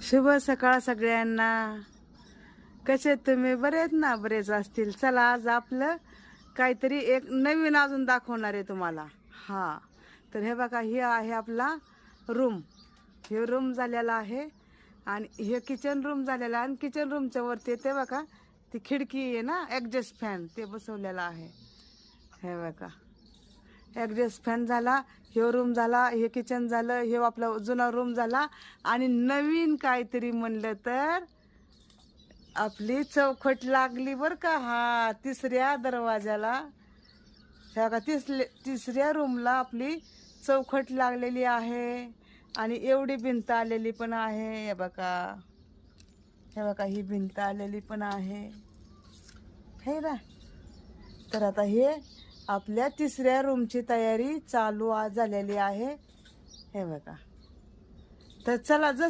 शुभ सकाळ सगळ्यांना. कसे तुम्ही? बरेच ना? बरेच असतील. चला आज आपलं काहीतरी एक नवीन अजून दाखवणार आहे तुम्हाला. हा तर हे बघा, हे आहे आपला रूम. हे रूम झालेला आहे आणि हे किचन रूम झालेला आहे. आणि किचन रूमच्या वरती ते बघा, ती खिडकी आहे ना, ॲडजस्ट फॅन ते बसवलेला आहे. हे बघा, ॲडजस्ट फॅन झाला. हे रूम झाला, हे किचन झालं, हे आपला जुना रूम झाला. आणि नवीन काहीतरी म्हणलं तर आपली चौखट लागली बर का. हा तिसऱ्या दरवाजाला, ह्या का तिसऱ्या रूमला आपली चौखट लागलेली आहे. आणि एवढी भिंत आलेली पण आहे. हे बघा, हे बघा, ही भिंत आलेली पण आहे, हे ना. तर आता हे आपल्या तिसऱ्या रूमची तयारी चालू झालेली आहे. हे बघा. तर चला, जसं